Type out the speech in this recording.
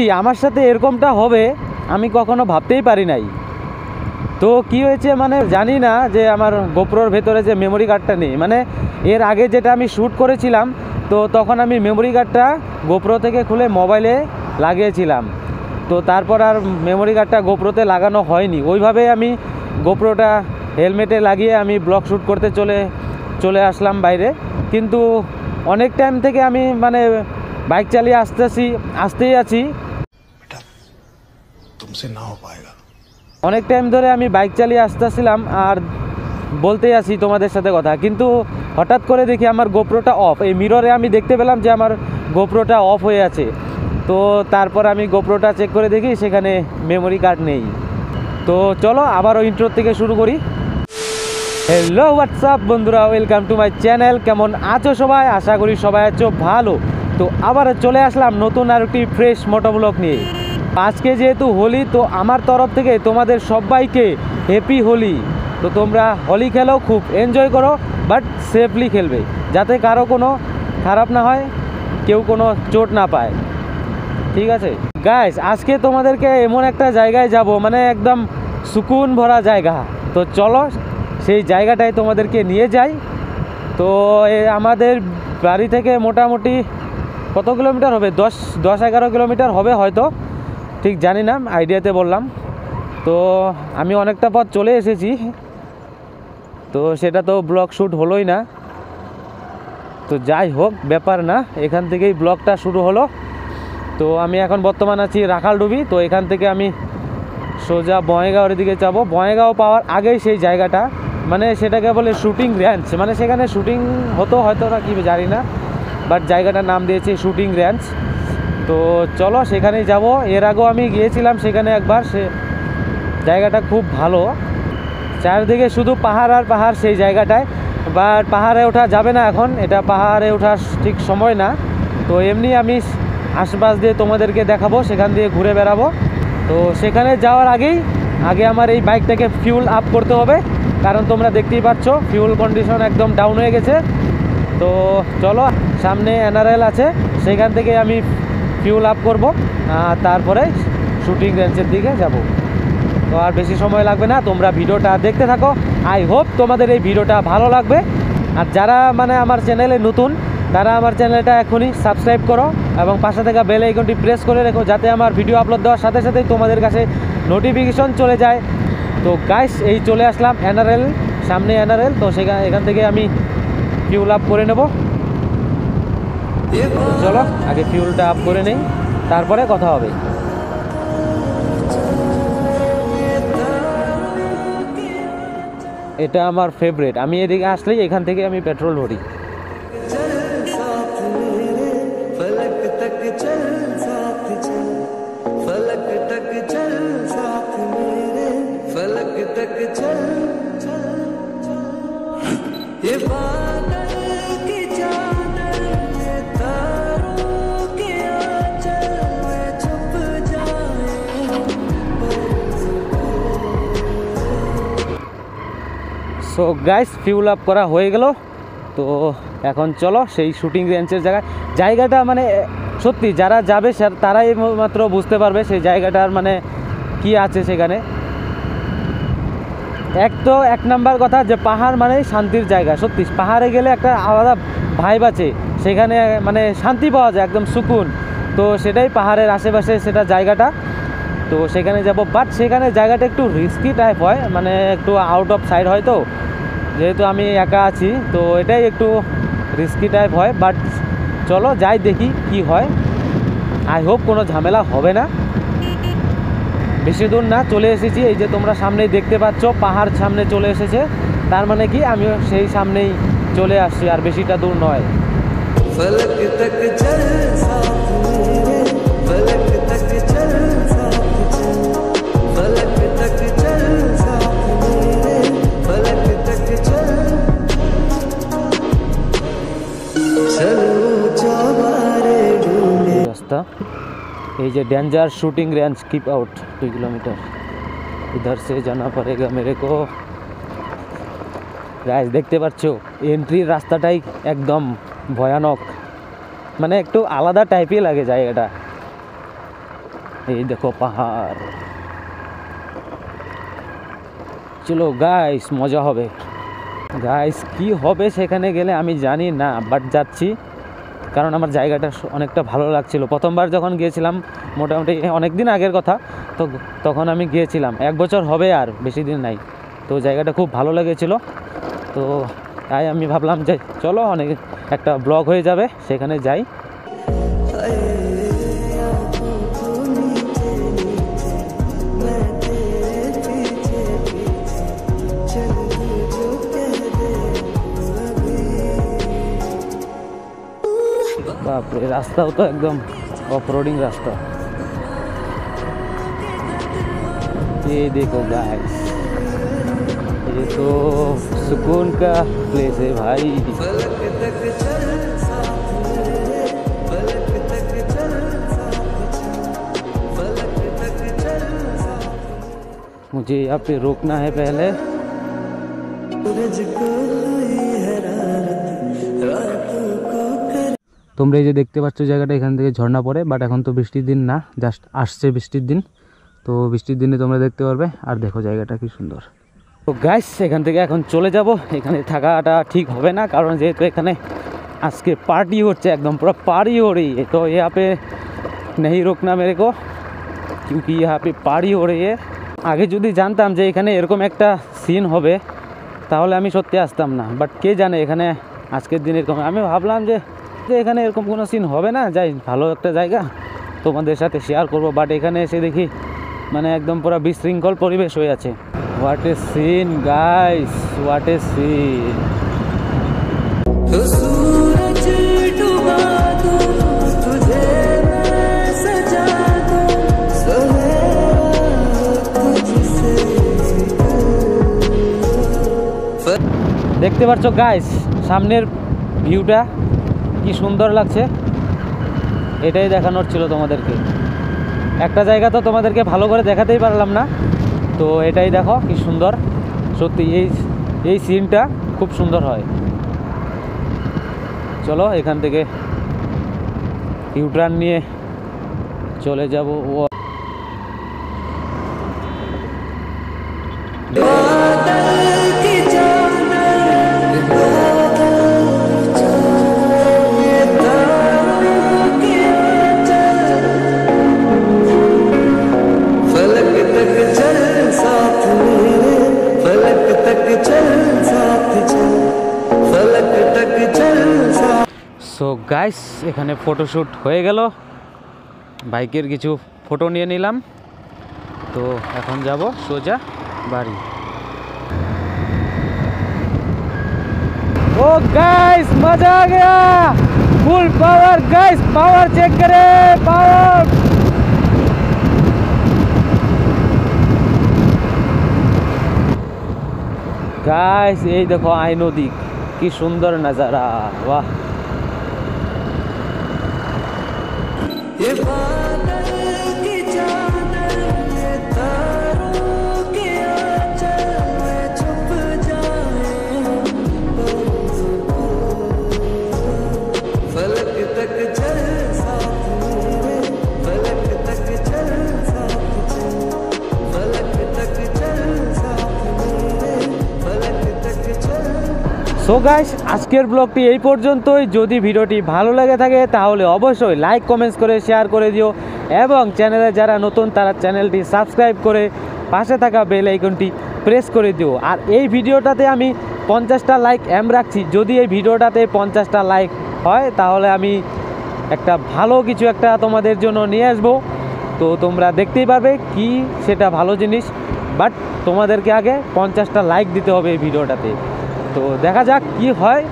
সত্যি আমার সাথে এরকমটা হবে আমি কখনো ভাবতেই পারি নাই। তো কি হয়েছে মানে জানি না যে আমার গোপ্রোর ভেতরে যে মেমোরি কার্ডটা নেই, মানে এর আগে যেটা আমি শ্যুট করেছিলাম তো তখন আমি মেমোরি কার্ডটা গোপ্রো থেকে খুলে মোবাইলে লাগিয়েছিলাম। তো তারপর আর মেমোরি কার্ডটা গোপ্রোতে লাগানো হয়নি। ওইভাবে আমি গোপ্রোটা হেলমেটে লাগিয়ে আমি ব্লগ শ্যুট করতে চলে আসলাম বাইরে। কিন্তু অনেক টাইম থেকে আমি মানে বাইক চালিয়ে আসতেই আছি, অনেক টাইম ধরে আমি বাইক চালিয়ে আসতেছিলাম আর বলতেই আছি তোমাদের সাথে কথা, কিন্তু হঠাৎ করে দেখি আমার গোপ্রোটা অফ। এই মিররে আমি দেখতে পেলাম যে আমার গোপ্রোটা অফ হয়ে আছে। তো তারপর আমি গোপ্রোটা চেক করে দেখি সেখানে মেমোরি কার্ড নেই। তো চলো আবারও ইন্ট্রো থেকে শুরু করি। হ্যালো হোয়াটসঅ্যাপ বন্ধুরা, ওয়েলকাম টু মাই চ্যানেল। কেমন আছো সবাই? আশা করি সবাই আছো ভালো। তো আবার চলে আসলাম নতুন আর একটি ফ্রেশ মোটোব্লগ নিয়ে। আজকে যেহেতু হোলি, তো আমার তরফ থেকে তোমাদের সবাইকে হ্যাপি হোলি। তো তোমরা হোলি খেলো, খুব এনজয় করো, বাট সেফলি খেলবে যাতে কারো কোনো খারাপ না হয়, কেউ কোনো চোট না পায়, ঠিক আছে গাইস? আজকে তোমাদেরকে এমন একটা জায়গায় যাব, মানে একদম সুকুন ভরা জায়গা। তো চলো সেই জায়গাটায় তোমাদেরকে নিয়ে যাই। তো আমাদের বাড়ি থেকে মোটামুটি কত কিলোমিটার হবে? 10-11 কিলোমিটার হবে হয়তো, ঠিক জানি না, আইডিয়াতে বললাম। তো আমি অনেকটা পথ চলে এসেছি, তো সেটা তো ব্লগ শ্যুট হলোই না। তো যাই হোক, ব্যাপার না, এখান থেকেই ব্লগটা শুরু হলো। তো আমি এখন বর্তমান আছি রাখালডুবি। তো এখান থেকে আমি সোজা বঙ্গাইগাঁওয়ের দিকে যাব। বঙ্গাইগাঁও পাওয়ার আগেই সেই জায়গাটা, মানে সেটাকে বলে শুটিং রেঞ্জ, মানে সেখানে শুটিং হতো হয়তো না কি জানি না, বাট জায়গাটার নাম দিয়েছে শুটিং রেঞ্জ। তো চলো সেখানেই যাব। এর আগেও আমি গিয়েছিলাম সেখানে একবার, সে জায়গাটা খুব ভালো, চারদিকে শুধু পাহাড় আর পাহাড় সেই জায়গাটায়। বাট পাহাড়ে ওঠা যাবে না এখন, এটা পাহাড়ে ওঠার ঠিক সময় না। তো এমনি আমি আশপাশ দিয়ে তোমাদেরকে দেখাবো, সেখান দিয়ে ঘুরে বেড়াবো। তো সেখানে যাওয়ার আগে আমার এই বাইকটাকে ফিউল আপ করতে হবে, কারণ তোমরা দেখতেই পাচ্ছ ফিউল কন্ডিশন একদম ডাউন হয়ে গেছে। তো চলো, সামনে এনআরএল আছে, সেখান থেকে আমি ফিউল আপ করব, তারপরে শুটিং রেঞ্জের দিকে যাব। তো আর বেশি সময় লাগবে না, তোমরা ভিডিওটা দেখতে থাকো। আই হোপ তোমাদের এই ভিডিওটা ভালো লাগবে। আর যারা মানে আমার চ্যানেলে নতুন, তারা আমার চ্যানেলটা এখনই সাবস্ক্রাইব করো এবং পাশে থাকা বেল আইকনটি প্রেস করে রেখো, যাতে আমার ভিডিও আপলোড দেওয়ার সাথে সাথেই তোমাদের কাছে নোটিফিকেশন চলে যায়। তো গাইস, এই চলে আসলাম এনআরএল, সামনে এনআরএল। তো এখান থেকে আমি ফিউল আপ করে নেব। চলো আগে ফিউলটা আপ করে নেই, তারপরে কথা হবে। এটা আমার ফেভারিট, আমি এদিকে আসলেই এখান থেকে আমি পেট্রোল ভরি। সো গাইস, ফিউল আপ করা হয়ে গেল। তো এখন চলো সেই শুটিং রেঞ্জের জায়গাটা মানে সত্যি যারা যাবে তারাই মাত্র বুঝতে পারবে সেই জায়গাটার মানে কি আছে সেখানে। এক নাম্বার কথা যে পাহাড় মানে শান্তির জায়গা। সত্যি পাহাড়ে গেলে একটা আলাদা ভাইব আছে, সেখানে মানে শান্তি পাওয়া যায়, একদম সুকুন। তো সেটাই পাহাড়ের আশেপাশে সেটা জায়গাটা। তো সেখানে যাব, বাট সেখানে জায়গাটা একটু রিস্কি টাইপ হয়, মানে একটু আউট অফ সাইড হয়। তো যেহেতু আমি একা আছি, তো এটাই একটু রিস্কি টাইপ হয়। বাট চলো যাই, দেখি কি হয়। আই হোপ কোনো ঝামেলা হবে না। বেশি দূর না, চলে এসেছি। এই যে তোমরা সামনেই দেখতে পাচ্ছ পাহাড় সামনে চলে এসেছে, তার মানে কি আমিও সেই সামনেই চলে আসছি, আর বেশিটা দূর নয়। रास्ता ये जो danger shooting range keep out 2 kilometre इधर से जाना पड़ेगा मेरे को। गाइस देखते पाচ্ছো এন্ট্রির রাস্তাটাই একদম ভয়ানক, মানে একটু আলাদা টাইপই লাগে জায়গাটা। এই দেখো পাহাড়। চলো গাইস, মজা হবে গাইস। কি হবে সেখানে গেলে আমি জানি না, বাট যাচ্ছি কারণ আমার জায়গাটা অনেকটা ভালো লাগছিল। প্রথমবার যখন গিয়েছিলাম, মোটামুটি অনেক দিন আগের কথা, তো তখন আমি গিয়েছিলাম, 1 বছর হবে, আর বেশি দিন নাই। তো জায়গাটা খুব ভালো লেগেছিলো। তো তাই আমি ভাবলাম যে চলো অনেক একটা ব্লগ হয়ে যাবে, সেখানে যাই। বাপরে, রাস্তাও তো একদম অফ রোডিং রাস্তা। ये देखो गाइस, ये तो सुकून का प्लेस है भाई। मुझे यहाँ पे रोकना है पहले। তোমরা এই যে দেখতে পাচ্ছ জায়গাটা, এখান থেকে ঝর্ণা পড়ে, বাট এখন তো বৃষ্টির দিন না, জাস্ট আসছে বৃষ্টির দিন। তো বৃষ্টির দিনে তোমরা দেখতে পারবে। আর দেখো জায়গাটা কি সুন্দর। তো গাইস, এখান থেকে এখন চলে যাব। এখানে থাকাটা ঠিক হবে না, কারণ যেহেতু এখানে আজকে पार्टी হচ্ছে, একদম পুরো पार्टी हो रही है। तो यहाँ पे नहीं रुकना मेरे को, क्योंकि यहाँ पे पार्टी हो रही है। আগে যদি জানতাম যে এখানে এরকম একটা সিন হবে, তাহলে আমি সত্যি আসতাম না। বাট কে জানে এখানে আজকের দিন এরকম, আমি ভাবলাম যে এখানে এরকম কোনো সিন হবে না, যাই ভালো একটা জায়গা তোমাদের সাথে শেয়ার করব। বাট এখানে এসে দেখি মানে একদম পুরো বিশৃঙ্খল পরিবেশ হয়ে আছে। What a scene guys, what a scene. দেখতে পাচ্ছ গাইস, সামনের ভিউটা কি সুন্দর লাগছে, এটাই দেখানোর ছিল তোমাদেরকে। একটা জায়গা তো তোমাদেরকে ভালো করে দেখাতেই পারলাম না, তো এটাই দেখো কি সুন্দর। সত্যি এই সিনটা খুব সুন্দর হয়। চলো এখান থেকে ইউটার্ন নিয়ে চলে যাব। সো গাইস, এখানে ফটোশ্যুট হয়ে গেল, বাইকের কিছু ফটো নিয়ে নিলাম। তো এখন যাব সোজা বাড়ি। ओ गाइस, मजा आ गया, full power guys, power check करे, पावर। गाइस এই দেখো আই নদী, কি সুন্দর নজারা, বাহ। ये बादल की चादर, ये तारों के आंचल में छुप जाए, फलक तक चल साथ मेरे, फलक तक चल साथ चल, फलक तक चल साथ मेरे, फलक तक चल। সো গাইস, আজকের ব্লগটি এই পর্যন্তই। যদি ভিডিওটি ভালো লাগে থাকে তাহলে অবশ্যই লাইক কমেন্টস করে শেয়ার করে দিও, এবং চ্যানেলে যারা নতুন তারা চ্যানেলটি সাবস্ক্রাইব করে পাশে থাকা বেল আইকনটি প্রেস করে দিও। আর এই ভিডিওটাতে আমি 50টা লাইক এম রাখছি। যদি এই ভিডিওটাতে 50টা লাইক হয় তাহলে আমি একটা ভালো কিছু একটা তোমাদের জন্য নিয়ে আসবো। তো তোমরা দেখতেই পারবে কি সেটা ভালো জিনিস, বাট তোমাদেরকে আগে 50টা লাইক দিতে হবে এই ভিডিওটাতে। তো দেখা যাক কি হয়।